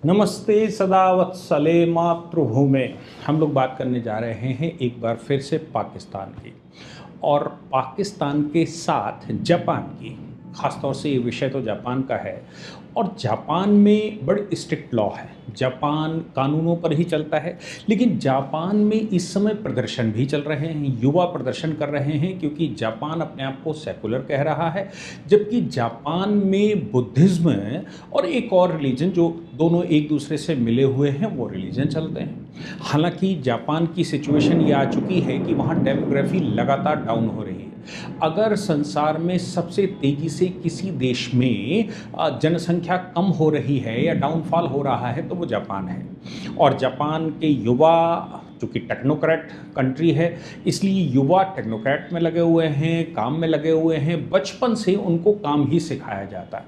नमस्ते सदा वत्सले मातृभूमे। हम लोग बात करने जा रहे हैं एक बार फिर से पाकिस्तान की और पाकिस्तान के साथ जापान की। ख़ासतौर से ये विषय तो जापान का है और जापान में बड़ी स्ट्रिक्ट लॉ है। जापान कानूनों पर ही चलता है, लेकिन जापान में इस समय प्रदर्शन भी चल रहे हैं, युवा प्रदर्शन कर रहे हैं क्योंकि जापान अपने आप को सेकुलर कह रहा है, जबकि जापान में बुद्धिज़्म और एक और रिलीजन जो दोनों एक दूसरे से मिले हुए हैं वो रिलीजन चलते हैं। हालांकि जापान की सिचुएशन ये आ चुकी है कि वहाँ डेमोग्राफी लगातार डाउन हो रही है। अगर संसार में सबसे तेज़ी से किसी देश में जनसंख्या कम हो रही है या डाउनफॉल हो रहा है तो वो जापान है। और जापान के युवा चूँकि टेक्नोक्रेट कंट्री है, इसलिए युवा टेक्नोक्रेट में लगे हुए हैं, काम में लगे हुए हैं। बचपन से उनको काम ही सिखाया जाता है।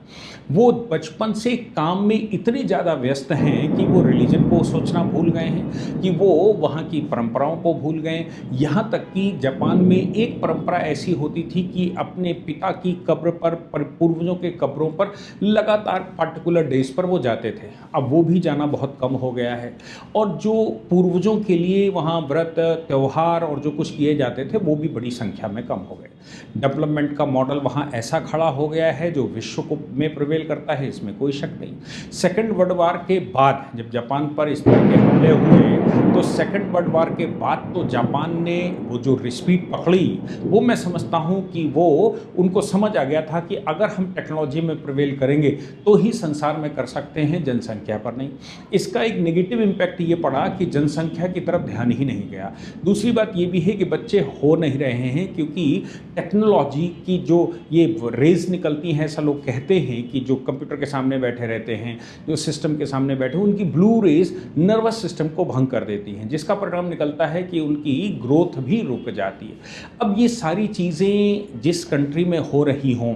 वो बचपन से काम में इतने ज़्यादा व्यस्त हैं कि वो रिलीजन को सोचना भूल गए हैं, कि वो वहाँ की परंपराओं को भूल गए। यहाँ तक कि जापान में एक परंपरा ऐसी होती थी कि अपने पिता की कब्र पर, पूर्वजों के कब्रों पर लगातार पर्टिकुलर डेज पर वो जाते थे। अब वो भी जाना बहुत कम हो गया है और जो पूर्वजों के लिए वहाँ व्रत, त्यौहार और जो कुछ किए जाते थे वो भी बड़ी संख्या में कम हो गए। डेवलपमेंट का मॉडल वहाँ ऐसा खड़ा हो गया है जो विश्व को में प्रिवेल करता है, इसमें कोई शक नहीं। सेकेंड वर्ल्ड वार के बाद जब जापान पर इस तरह के हमले हुए तो सेकेंड वर्ल्ड वार के बाद तो जापान ने वो जो रिस्पीट पकड़ी, वो मैं समझता हूँ कि वो उनको समझ आ गया था कि अगर हम टेक्नोलॉजी में प्रिवेल करेंगे तो ही संसार में कर सकते हैं, जनसंख्या पर नहीं। इसका एक नेगेटिव इम्पैक्ट ये पड़ा कि जनसंख्या की तरफ ध्यान ही नहीं गया। दूसरी बात ये भी है कि बच्चे हो नहीं रहे हैं क्योंकि टेक्नोलॉजी की जो ये रेज निकलती हैं, ऐसा लोग कहते हैं कि जो कंप्यूटर के सामने बैठे रहते हैं, जो सिस्टम के सामने बैठे, उनकी ब्लू रेज नर्वस सिस्टम को भंग कर देती हैं, जिसका परिणाम निकलता है कि उनकी ग्रोथ भी रुक जाती है। अब ये सारी चीज़ें जिस कंट्री में हो रही हों,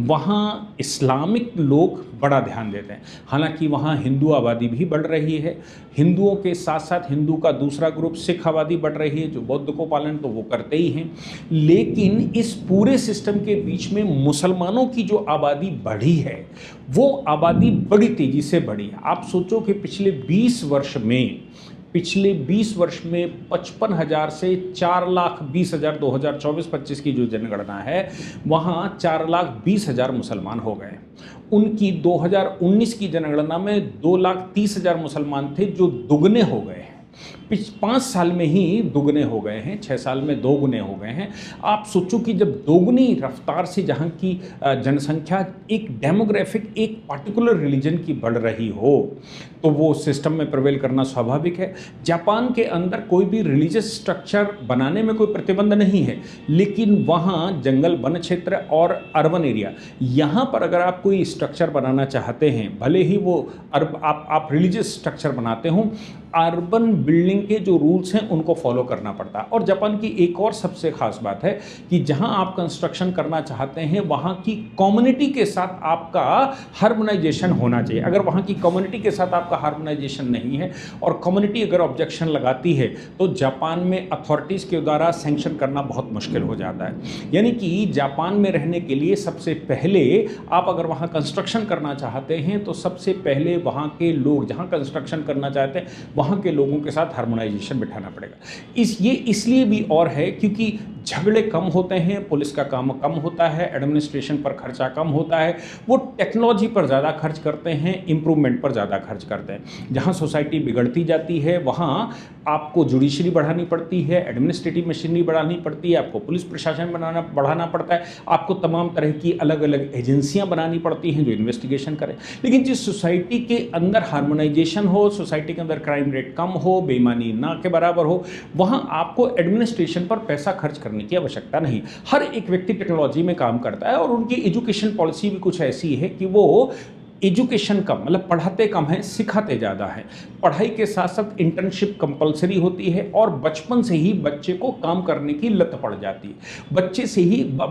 वहाँ इस्लामिक लोग बड़ा ध्यान देते हैं। हालांकि वहाँ हिंदू आबादी भी बढ़ रही है, हिंदुओं के साथ साथ हिंदू का दूसरा ग्रुप सिख आबादी बढ़ रही है, जो बौद्ध को पालन तो वो करते ही हैं। लेकिन इस पूरे सिस्टम के बीच में मुसलमानों की जो आबादी बढ़ी है वो आबादी बड़ी तेज़ी से बढ़ी है। आप सोचो कि पिछले 20 वर्ष में 55,000 से 4,20,000 2024-25 की जो जनगणना है वहाँ 4,20,000 मुसलमान हो गए। उनकी 2019 की जनगणना में 2,30,000 मुसलमान थे जो दुगने हो गए हैं। 5 साल में ही दुगने हो गए हैं, 6 साल में 2 गुने हो गए हैं। आप सोचो कि जब दोगुनी रफ्तार से जहाँ की जनसंख्या एक डेमोग्राफिक एक पार्टिकुलर रिलीजन की बढ़ रही हो तो वो सिस्टम में प्रवेल करना स्वाभाविक है। जापान के अंदर कोई भी रिलीजियस स्ट्रक्चर बनाने में कोई प्रतिबंध नहीं है, लेकिन वहाँ जंगल, वन क्षेत्र और अर्बन एरिया, यहाँ पर अगर आप कोई स्ट्रक्चर बनाना चाहते हैं, भले ही वो आप रिलीजियस स्ट्रक्चर बनाते हो, अर्बन बिल्डिंग के जो रूल्स हैं उनको फॉलो करना पड़ता है। और जापान की एक और सबसे खास बात है कि जहां आप कंस्ट्रक्शन करना चाहते हैं वहां की कम्युनिटी के साथ आपका हार्मोनाइजेशन होना चाहिए। अगर वहां की कम्युनिटी के साथ आपका हार्मोनाइजेशन नहीं है और कम्युनिटी अगर ऑब्जेक्शन लगाती है तो जापान में अथॉरिटीज़ के द्वारा सैंक्शन करना बहुत मुश्किल हो जाता है। यानी कि जापान में रहने के लिए सबसे पहले आप अगर वहाँ कंस्ट्रक्शन करना चाहते हैं तो सबसे पहले वहाँ के लोग जहाँ कंस्ट्रक्शन करना चाहते हैं वहाँ के लोगों के साथ हार्मोनाइजेशन बिठाना पड़ेगा। इसलिए भी और है क्योंकि झगड़े कम होते हैं, पुलिस का काम कम होता है, एडमिनिस्ट्रेशन पर खर्चा कम होता है, वो टेक्नोलॉजी पर ज़्यादा खर्च करते हैं, इम्प्रूवमेंट पर ज़्यादा खर्च करते हैं। जहाँ सोसाइटी बिगड़ती जाती है वहाँ आपको जुडिशरी बढ़ानी पड़ती है, एडमिनिस्ट्रेटिव मशीनरी बढ़ानी पड़ती है, आपको पुलिस प्रशासन बढ़ाना पड़ता है, आपको तमाम तरह की अलग अलग एजेंसियाँ बनानी पड़ती हैं जो इन्वेस्टिगेशन करें। लेकिन जिस सोसाइटी के अंदर हार्मोनाइजेशन हो, सोसाइटी के अंदर क्राइम रेट कम हो, बेईमानी ना के बराबर हो, वहाँ आपको एडमिनिस्ट्रेशन पर पैसा खर्च करने की आवश्यकता नहीं। हर एक व्यक्ति टेक्नोलॉजी में काम करता है और उनकी एजुकेशन पॉलिसी भी कुछ ऐसी है कि वो एजुकेशन कम, मतलब पढ़ाते कम है, सिखाते ज़्यादा है। पढ़ाई के साथ साथ इंटर्नशिप कंपलसरी होती है और बचपन से ही बच्चे को काम करने की लत पड़ जाती है।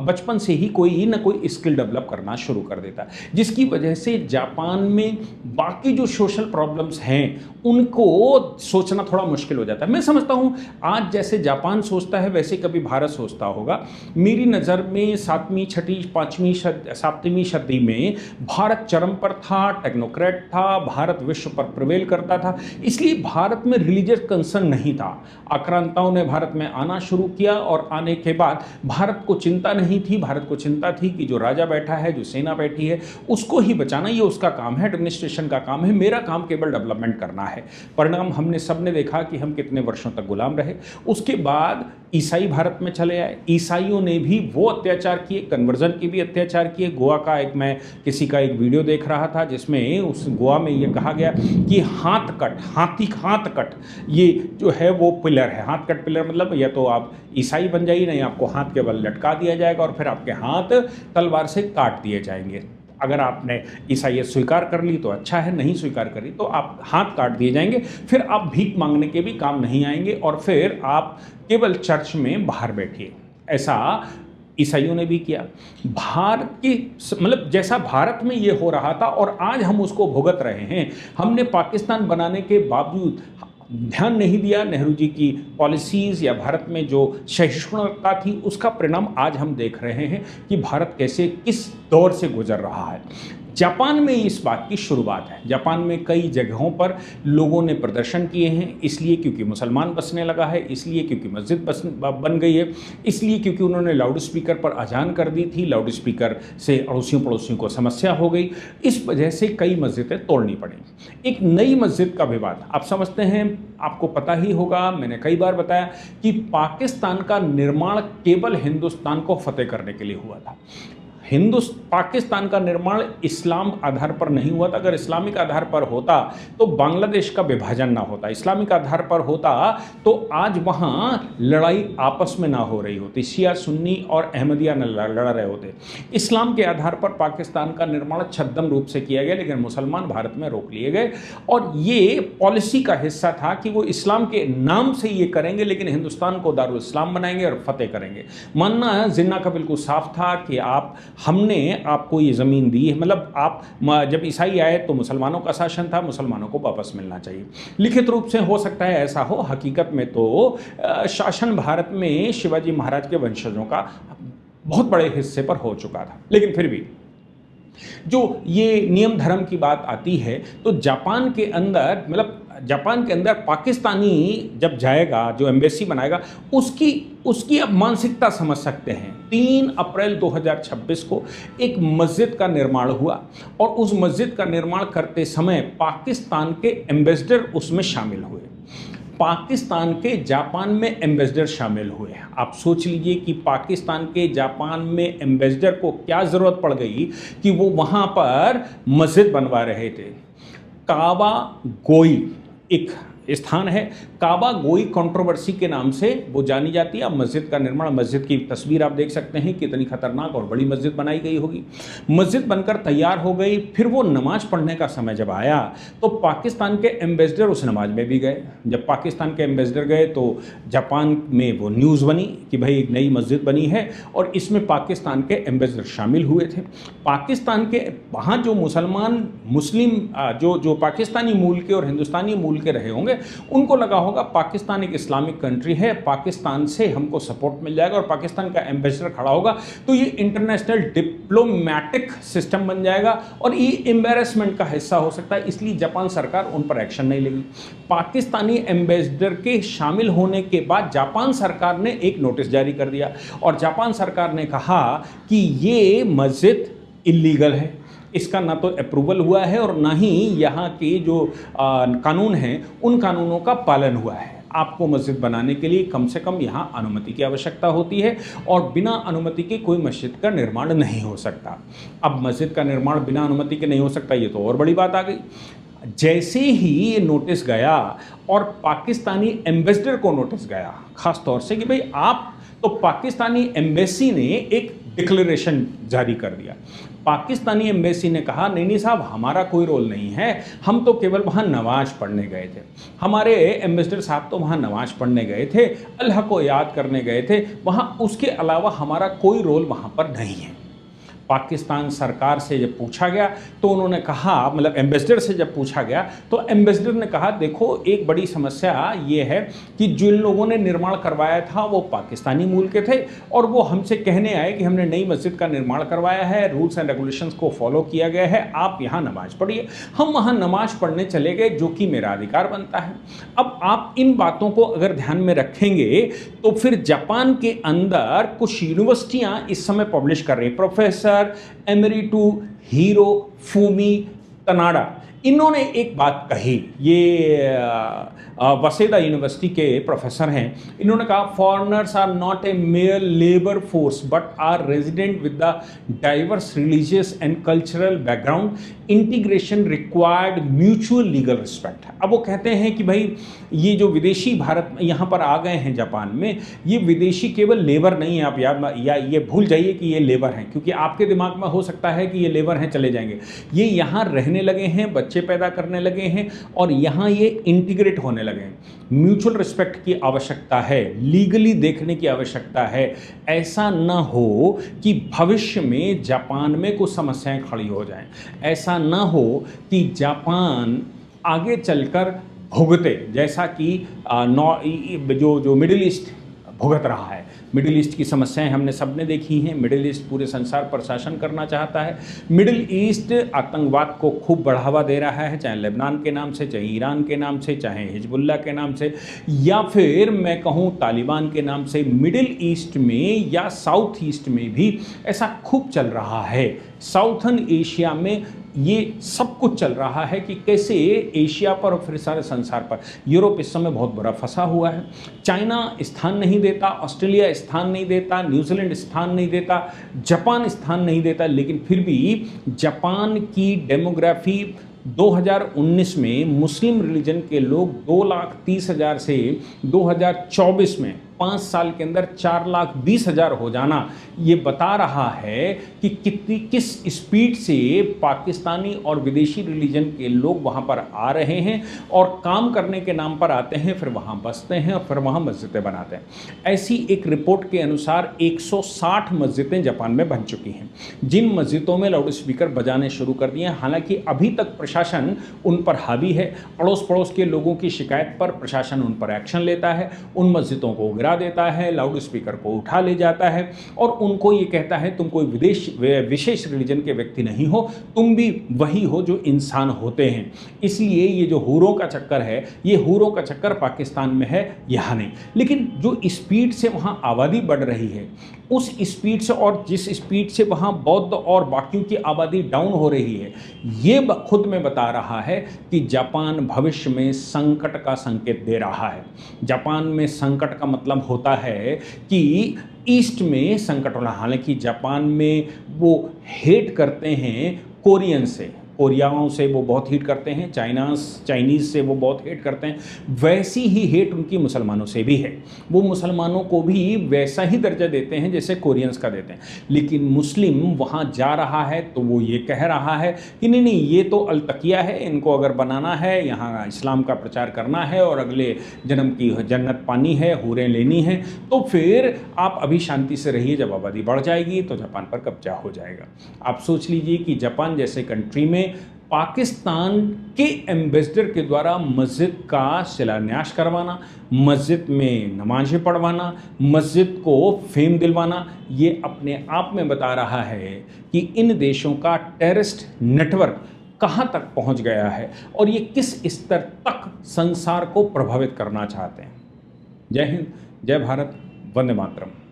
बचपन से ही कोई ना कोई स्किल डेवलप करना शुरू कर देता है, जिसकी वजह से जापान में बाकी जो सोशल प्रॉब्लम्स हैं उनको सोचना थोड़ा मुश्किल हो जाता है। मैं समझता हूँ आज जैसे जापान सोचता है वैसे कभी भारत सोचता होगा। मेरी नज़र में 7वीं, 6वीं, 5वीं, 7वीं सदी में भारत चरम पर था, टेक्नोक्रेट था, भारत विश्व पर प्रिवेल करता था, इसलिए भारत में रिलीजियस कंसर्न नहीं था। आक्रांताओं ने भारत में आना शुरू किया और आने के बाद भारत को चिंता नहीं थी, भारत को चिंता थी कि जो राजा बैठा है, जो सेना बैठी है, उसको ही बचाना, ये उसका काम है, एडमिनिस्ट्रेशन का काम है, मेरा काम केवल डेवलपमेंट करना है। परिणाम हमने सबने देखा कि हम कितने वर्षों तक गुलाम रहे। उसके बाद ईसाई भारत में चले आए, ईसाइयों ने भी वो अत्याचार किए, कन्वर्जन के भी अत्याचार किए। गोवा का मैं किसी का एक वीडियो देख रहा था जिसमें उस गोवा में ये कहा गया कि हाथ कट ये जो है वो पिलर है। हाथ कट पिलर मतलब या तो आप ईसाई बन जाइए, नहीं आपको हाथ के बल लटका दिया जाएगा और फिर आपके हाथ तलवार से काट दिए जाएंगे। अगर आपने ईसाईयत स्वीकार कर ली तो अच्छा है, नहीं स्वीकार करी तो आप हाथ काट दिए जाएंगे, फिर आप भीख मांगने के भी काम नहीं आएंगे और फिर आप केवल चर्च में बाहर बैठिए। ऐसा ईसाइयों ने भी किया। भारत की मतलब जैसा भारत में ये हो रहा था और आज हम उसको भुगत रहे हैं। हमने पाकिस्तान बनाने के बावजूद ध्यान नहीं दिया नेहरू जी की पॉलिसीज़ या भारत में जो सहिष्णुता थी, उसका परिणाम आज हम देख रहे हैं कि भारत कैसे किस दौर से गुजर रहा है। जापान में इस बात की शुरुआत है। जापान में कई जगहों पर लोगों ने प्रदर्शन किए हैं, इसलिए क्योंकि मुसलमान बसने लगा है, इसलिए क्योंकि मस्जिद बन गई है, इसलिए क्योंकि उन्होंने लाउड स्पीकर पर अजान कर दी थी, लाउड स्पीकर से अड़ोसियों पड़ोसियों को समस्या हो गई, इस वजह से कई मस्जिदें तोड़नी पड़ी। एक नई मस्जिद का विवाद, आप समझते हैं, आपको पता ही होगा, मैंने कई बार बताया कि पाकिस्तान का निर्माण केवल हिंदुस्तान को फतेह करने के लिए हुआ था। पाकिस्तान का निर्माण इस्लाम आधार पर नहीं हुआ था। अगर इस्लामिक आधार पर होता तो बांग्लादेश का विभाजन ना होता, इस्लामिक आधार पर होता तो आज वहां लड़ाई आपस में ना हो रही होती, शिया सुन्नी और अहमदिया न लड़ रहे होते। इस्लाम के आधार पर पाकिस्तान का निर्माण छद्म रूप से किया गया, लेकिन मुसलमान भारत में रोक लिए गए और ये पॉलिसी का हिस्सा था कि वो इस्लाम के नाम से ये करेंगे, लेकिन हिंदुस्तान को दारुल इस्लाम बनाएंगे और फतेह करेंगे। मानना जिन्ना का बिल्कुल साफ था कि हमने आपको ये ज़मीन दी है, मतलब आप जब ईसाई आए तो मुसलमानों का शासन था, मुसलमानों को वापस मिलना चाहिए। लिखित रूप से हो सकता है ऐसा हो, हकीकत में तो शासन भारत में शिवाजी महाराज के वंशजों का बहुत बड़े हिस्से पर हो चुका था। लेकिन फिर भी जो ये नियम धर्म की बात आती है तो जापान के अंदर पाकिस्तानी जब जाएगा, जो एम्बेसी बनाएगा, उसकी अब मानसिकता समझ सकते हैं। 3 अप्रैल 2026 को एक मस्जिद का निर्माण हुआ और उस मस्जिद का निर्माण करते समय पाकिस्तान के एम्बेसडर उसमें शामिल हुए, पाकिस्तान के जापान में एम्बेसडर शामिल हुए। आप सोच लीजिए कि पाकिस्तान के जापान में एम्बेसडर को क्या ज़रूरत पड़ गई कि वो वहाँ पर मस्जिद बनवा रहे थे। काबा गोई एक स्थान है, काबा गोई कंट्रोवर्सी के नाम से वो जानी जाती है। अब मस्जिद का निर्माण, मस्जिद की तस्वीर आप देख सकते हैं, कितनी खतरनाक और बड़ी मस्जिद बनाई गई होगी। मस्जिद बनकर तैयार हो गई, फिर वो नमाज पढ़ने का समय जब आया तो पाकिस्तान के एम्बेसडर उस नमाज में भी गए। जब पाकिस्तान के एम्बेसडर गए तो जापान में वो न्यूज़ बनी कि भाई एक नई मस्जिद बनी है और इसमें पाकिस्तान के एम्बेसडर शामिल हुए थे। पाकिस्तान के वहाँ जो मुस्लिम जो पाकिस्तानी मूल के और हिंदुस्तानी मूल के रहे होंगे, उनको लगा होगा पाकिस्तान एक इस्लामिक कंट्री है, पाकिस्तान से हमको सपोर्ट मिल जाएगा और पाकिस्तान का एम्बेसडर खड़ा होगा तो ये इंटरनेशनल डिप्लोमेटिक सिस्टम बन जाएगा और ये एम्बेरसमेंट का हिस्सा हो सकता है, इसलिए जापान सरकार उन पर एक्शन नहीं लेगी। पाकिस्तानी एम्बेसडर के शामिल होने के बाद जापान सरकार ने एक नोटिस जारी कर दिया और जापान सरकार ने कहा कि ये मस्जिद इल्लीगल है, इसका ना तो अप्रूवल हुआ है और ना ही यहाँ के जो कानून हैं उन कानूनों का पालन हुआ है। आपको मस्जिद बनाने के लिए कम से कम यहाँ अनुमति की आवश्यकता होती है और बिना अनुमति के कोई मस्जिद का निर्माण नहीं हो सकता। अब मस्जिद का निर्माण बिना अनुमति के नहीं हो सकता, ये तो और बड़ी बात आ गई। जैसे ही ये नोटिस गया और पाकिस्तानी एम्बेसडर को नोटिस गया खास तौर से कि भाई आप, तो पाकिस्तानी एम्बेसी ने एक डिक्लेरेशन जारी कर दिया। पाकिस्तानी एम्बेसी ने कहा नहीं साहब, हमारा कोई रोल नहीं है, हम तो केवल वहाँ नमाज पढ़ने गए थे, हमारे एम्बेसडर साहब तो वहाँ नमाज पढ़ने गए थे, अल्लाह को याद करने गए थे, वहाँ उसके अलावा हमारा कोई रोल वहाँ पर नहीं है। पाकिस्तान सरकार से जब पूछा गया तो उन्होंने कहा, मतलब एम्बेसडर से जब पूछा गया तो एम्बेसडर ने कहा देखो एक बड़ी समस्या ये है कि जिन लोगों ने निर्माण करवाया था वो पाकिस्तानी मूल के थे और वो हमसे कहने आए कि हमने नई मस्जिद का निर्माण करवाया है, रूल्स एंड रेगुलेशंस को फॉलो किया गया है, आप यहाँ नमाज पढ़िए। हम वहाँ नमाज पढ़ने चले गए, जो कि मेरा अधिकार बनता है। अब आप इन बातों को अगर ध्यान में रखेंगे तो फिर जापान के अंदर कुछ यूनिवर्सिटियां इस समय पब्लिश कर रही हैं। प्रोफेसर एमेरिटू हिरोफुमी तनाडा, इन्होंने एक बात कही, ये वसेदा यूनिवर्सिटी के प्रोफेसर हैं। इन्होंने कहा foreigners are not a mere labour force but are resident with the diverse religious and cultural background, integration required mutual legal respect. अब वो कहते हैं कि भाई ये जो विदेशी भारत यहाँ पर आ गए हैं जापान में, ये विदेशी केवल लेबर नहीं है, आप या ये भूल जाइए कि ये लेबर हैं, क्योंकि आपके दिमाग में हो सकता है कि ये लेबर हैं चले जाएंगे। ये यहाँ रहने लगे हैं, बच्चे पैदा करने लगे हैं और यहाँ ये इंटीग्रेट होने लगे हैं। म्यूचुअल रिस्पेक्ट की आवश्यकता है, लीगली देखने की आवश्यकता है। ऐसा ना हो कि भविष्य में जापान में कुछ समस्याएं खड़ी हो जाएं, ऐसा ना हो कि जापान आगे चलकर भुगते, जैसा कि जो मिडिल ईस्ट भुगत रहा है। मिडिल ईस्ट की समस्याएं हमने सबने देखी हैं। मिडिल ईस्ट पूरे संसार पर शासन करना चाहता है। मिडिल ईस्ट आतंकवाद को खूब बढ़ावा दे रहा है, चाहे लेबनान के नाम से, चाहे ईरान के नाम से, चाहे हिजबुल्ला के नाम से, या फिर मैं कहूँ तालिबान के नाम से। मिडिल ईस्ट में या साउथ ईस्ट में भी ऐसा खूब चल रहा है। साउथर्न एशिया में ये सब कुछ चल रहा है कि कैसे एशिया पर और फिर सारे संसार पर। यूरोप इस समय बहुत बड़ा फंसा हुआ है। चाइना स्थान नहीं देता, ऑस्ट्रेलिया स्थान नहीं देता, न्यूजीलैंड स्थान नहीं देता, जापान स्थान नहीं देता, लेकिन फिर भी जापान की डेमोग्राफी 2019 में मुस्लिम रिलीजन के लोग 2,30,000 से 2024 में 5 साल के अंदर 4,20,000 हो जाना, ये बता रहा है कि किस स्पीड से पाकिस्तानी और विदेशी रिलीजन के लोग वहाँ पर आ रहे हैं और काम करने के नाम पर आते हैं, फिर वहाँ बसते हैं और फिर वहाँ मस्जिदें बनाते हैं। ऐसी एक रिपोर्ट के अनुसार 160 मस्जिदें जापान में बन चुकी हैं, जिन मस्जिदों में लाउड स्पीकर बजाने शुरू कर दिए हैं। हालांकि अभी तक प्रशासन उन पर हावी है। अड़ोस पड़ोस के लोगों की शिकायत पर प्रशासन उन पर एक्शन लेता है, उन मस्जिदों को गिरा देता है, लाउड स्पीकर को उठा ले जाता है और उनको ये कहता है तुम कोई विशेष रिलीजन के व्यक्ति नहीं हो, तुम भी वही हो जो इंसान होते हैं। इसलिए ये जो हूरों का चक्कर है, ये हूरों का चक्कर पाकिस्तान में है, यहाँ नहीं। लेकिन जो स्पीड से वहाँ आबादी बढ़ रही है, उस स्पीड से और जिस स्पीड से वहाँ बौद्ध और बाकियों की आबादी डाउन हो रही है, ये खुद में बता रहा है कि जापान भविष्य में संकट का संकेत दे रहा है। जापान में संकट का मतलब होता है कि ईस्ट में संकट होना। हालांकि जापान में वो हेट करते हैं कोरियन से, कोरियाओं से वो बहुत हेट करते हैं, चाइनीज़ से वो बहुत हेट करते हैं, वैसी ही हेट उनकी मुसलमानों से भी है। वो मुसलमानों को भी वैसा ही दर्जा देते हैं जैसे कोरियंस का देते हैं। लेकिन मुस्लिम वहाँ जा रहा है तो वो ये कह रहा है कि नहीं नहीं, ये तो अलतकिया है, इनको अगर बनाना है, यहाँ इस्लाम का प्रचार करना है और अगले जन्म की जन्नत पानी है, हूरें लेनी है, तो फिर आप अभी शांति से रहिए, जब आबादी बढ़ जाएगी तो जापान पर कब्जा हो जाएगा। आप सोच लीजिए कि जापान जैसे कंट्री में पाकिस्तान के एम्बेसडर के द्वारा मस्जिद का शिलान्यास करवाना, मस्जिद में नमाज़ें पढ़वाना, मस्जिद को फेम दिलवाना, ये अपने आप में बता रहा है कि इन देशों का टेररिस्ट नेटवर्क कहाँ तक पहुँच गया है और ये किस स्तर तक संसार को प्रभावित करना चाहते हैं। जय हिंद, जय भारत, वंदे मातरम।